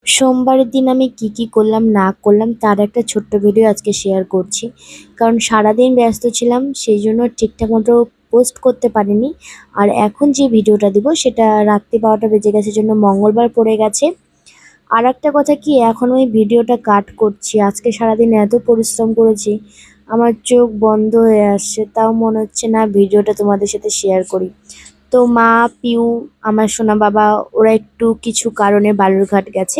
সোমবারের দিন আমি কি করলাম না করলাম তার একটা ছোট্ট ভিডিও আজকে শেয়ার করছি। কারণ সারাদিন ব্যস্ত ছিলাম, সেই জন্য ঠিকঠাক মতো পোস্ট করতে পারিনি। আর এখন যে ভিডিওটা দিব সেটা রাত্রি 12টা বেজে গেছে, জন্য মঙ্গলবার পড়ে গেছে। আর একটা কথা কি, এখন ওই ভিডিওটা কাট করছি। আজকে সারাদিন এত পরিশ্রম করেছি, আমার চোখ বন্ধ হয়ে আসছে, তাও মনে হচ্ছে না ভিডিওটা তোমাদের সাথে শেয়ার করি। তো মা, পিউ, আমার সোনা বাবা ওরা একটু কিছু কারণে বালুরঘাট গেছে,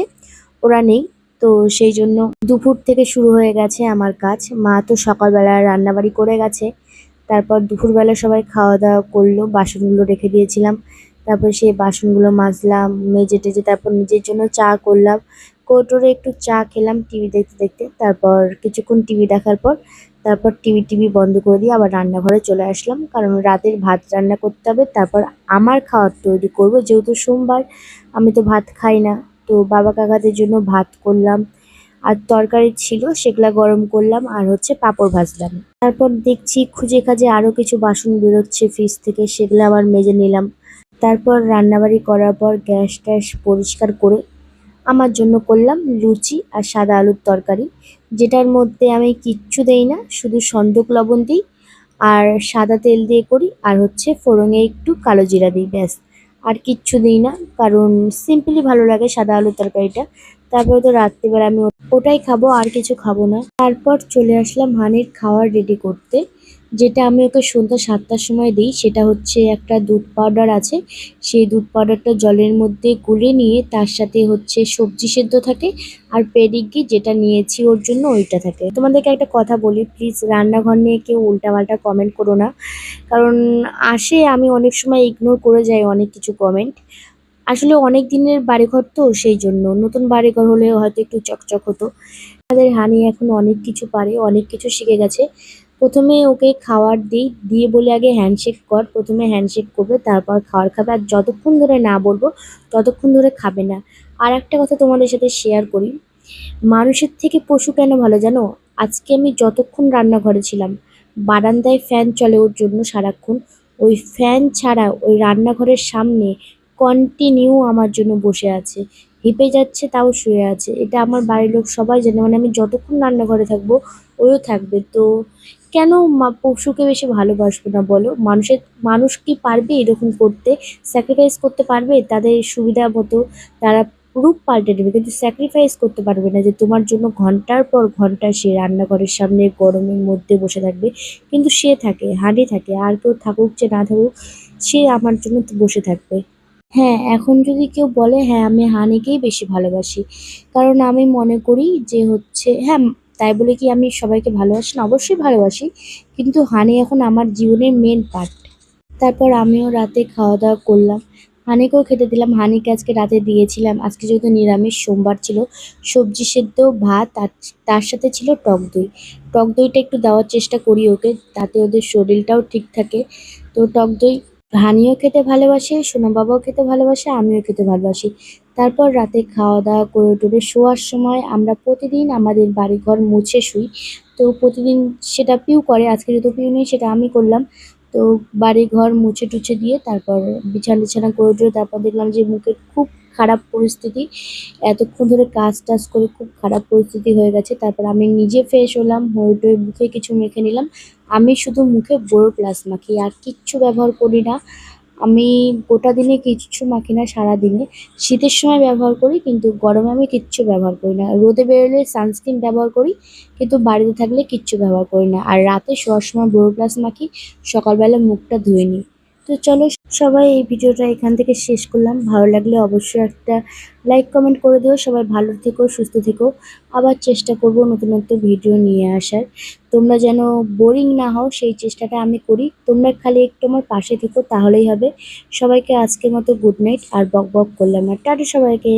ওরা নেই। তো সেই জন্য দুপুর থেকে শুরু হয়ে গেছে আমার কাজ। মা তো সকালবেলা রান্নাবাড়ি করে গেছে, তারপর দুপুরবেলা সবাই খাওয়া দাওয়া করলো, বাসনগুলো রেখে দিয়েছিলাম। তারপর সেই বাসনগুলো মাজলাম, মেজে টেজে তারপর নিজের জন্য চা করলাম। কৌটোরে একটু চা খেলাম টিভি দেখতে দেখতে। তারপর কিছুক্ষণ টিভি দেখার পর তারপর টিভি বন্ধ করে দিয়ে আবার রান্নাঘরে চলে আসলাম, কারণ রাতের ভাত রান্না করতে হবে। তারপর আমার খাওয়ার তৈরি করব, যেহেতু সোমবার আমি তো ভাত খাই না। তো বাবা কাকাদের জন্য ভাত করলাম, আর তরকারি ছিল সেগুলা গরম করলাম, আর হচ্ছে পাঁপড় ভাজলাম। তারপর দেখছি খুঁজে খাজে আরো কিছু বাসন বেরোচ্ছে ফ্রিজ থেকে, সেগুলো আবার মেজে নিলাম। তারপর রান্নাবাড়ি করার পর গ্যাস ট্যাস পরিষ্কার করে আমার জন্য করলাম লুচি আর সাদা আলুর তরকারি, যেটার মধ্যে আমি কিচ্ছু দেই না, শুধু সন্দক লবণ দিই আর সাদা তেল দিয়ে করি, আর হচ্ছে ফোড়নে একটু কালো জিরা দিই, ব্যাস। আর কিচ্ছু দিই না, কারণ সিম্পলি ভালো লাগে সাদা আলুর তরকারিটা। তারপরে তো রাত্রিবেলা আমি ওটাই খাবো, আর কিছু খাবো না। তারপর চলে আসলাম হানির খাবার রেডি করতে, যেটা আমি ওকে সন্ধ্যা 7টার সময় দিই। সেটা হচ্ছে একটা দুধ পাউডার আছে, সেই দুধ পাউডারটা জলের মধ্যে গুলে নিয়ে তার সাথে হচ্ছে সবজি সেদ্ধ থাকে, আর পেডিগ্রি যেটা নিয়েছি ওর জন্য ওইটা থাকে। তোমাদেরকে একটা কথা বলি, প্লিজ রান্নাঘর নিয়ে কেউ উল্টাপাল্টা কমেন্ট করো না, কারণ আসে আমি অনেক সময় ইগনোর করে যাই অনেক কিছু কমেন্ট। আসলে অনেক দিনের বাড়িঘর তো, সেই জন্য। নতুন বাড়িঘর হলে হয়তো একটু চকচক হতো। আমাদের হানি এখন অনেক কিছু পারে, অনেক কিছু শিখে গেছে। প্রথমে ওকে খাবার দিই, দিয়ে বলে আগে হ্যান্ডশেক কর। প্রথমে হ্যান্ডশেক করবে, তারপর খাবার খাবে, আর যতক্ষণ ধরে না বলবো ততক্ষণ ধরে খাবে না। আর একটা কথা তোমাদের সাথে শেয়ার করি, মানুষের থেকে পশু কেন ভালো জানো? আজকে আমি যতক্ষণ রান্নাঘরে ছিলাম, বারান্দায় ফ্যান চলে ওর জন্য সারাক্ষণ। ওই ফ্যান ছাড়া ওই রান্নাঘরের সামনে কন্টিনিউ আমার জন্য বসে আছে, হেঁপে যাচ্ছে তাও শুয়ে আছে। এটা আমার বাড়ির লোক সবাই জানে, মানে আমি যতক্ষণ রান্নাঘরে থাকবো ওও থাকবে। তো কেন পশুকে বেশি ভালোবাসবো না বলো? মানুষ কি পারবে এরকম করতে? স্যাক্রিফাইস করতে পারবে তাদের সুবিধা মতো? তারা রূপ পাল্টে নেবে, কিন্তু স্যাক্রিফাইস করতে পারবে না যে তোমার জন্য ঘন্টার পর ঘন্টা সে রান্নাঘরের সামনে গরমের মধ্যে বসে থাকবে। কিন্তু সে থাকে, হানি থাকে, আর কেউ থাকুক যে না থাকুক, সে আমার জন্য তো বসে থাকবে। হ্যাঁ, এখন যদি কেউ বলে, হ্যাঁ আমি হানিকেই বেশি ভালোবাসি, কারণ আমি মনে করি যে হচ্ছে, হ্যাঁ, তাই বলে কি আমি সবাইকে ভালোবাসি না? অবশ্যই ভালোবাসি, কিন্তু হানি এখন আমার জীবনের মেন পার্ট। তারপর আমিও রাতে খাওয়া দাওয়া করলাম, হানিকেও খেতে দিলাম। হানিকে আজকে রাতে দিয়েছিলাম, আজকে যেহেতু নিরামিষ সোমবার ছিল, সবজি সেদ্ধ ভাত, আর তার সাথে ছিল টক দই। টক দইটা একটু দেওয়ার চেষ্টা করি ওকে, তাতে ওদের শরীরটাও ঠিক থাকে। তো টক দই হানিও খেতে ভালোবাসে, সোনা বাবাও খেতে ভালোবাসে, আমিও খেতে ভালোবাসি। তারপর রাতে খাওয়া দাওয়া করে টোরে শোয়ার সময় আমরা প্রতিদিন আমাদের বাড়িঘর মুছে শুই। তো প্রতিদিন সেটা পিউ করে, আজকে যেহেতু পিউ নেই সেটা আমি করলাম। তো বাড়িঘর মুছে টুছে দিয়ে তারপর বিছানা টিছানা করে টরে তারপর দেখলাম যে মুখের খুব খারাপ পরিস্থিতি, এতক্ষণ ধরে কাজ টাজ করে খুব খারাপ পরিস্থিতি হয়ে গেছে। তারপর আমি নিজে ফ্রেশ হলাম, হয়ে টয়ে মুখে কিছু মেখে নিলাম। আমি শুধু মুখে বোরোপ্লাস মাখি, আর কিচ্ছু ব্যবহার করি না। আমি গোটা দিনে কিচ্ছু মাখি না, সারাদিনে। শীতের সময় ব্যবহার করি, কিন্তু গরমে আমি কিচ্ছু ব্যবহার করি না। রোদে বেরোলে সানস্ক্রিন ব্যবহার করি, কিন্তু বাড়িতে থাকলে কিচ্ছু ব্যবহার করি না। আর রাতে শোয়ার সময় বোরোপ্লাস মাখি, সকালবেলা মুখটা ধুয়ে নিই। তো চলো সবাই, এই ভিডিওটা এখান থেকে শেষ করলাম। ভালো লাগলে অবশ্যই একটা লাইক কমেন্ট করে দিও। সবাই ভালো থেকো, সুস্থ থেকো। আবার চেষ্টা করব নতুন নতুন ভিডিও নিয়ে আসার। তোমরা যেন বোরিং না হও, সেই চেষ্টাটা আমি করি। তোমরা খালি একটু আমার পাশে থেকো, তাহলেই হবে। সবাইকে আজকের মতো গুড নাইট, আর বক বক করলাম না। টাটা সবাইকে।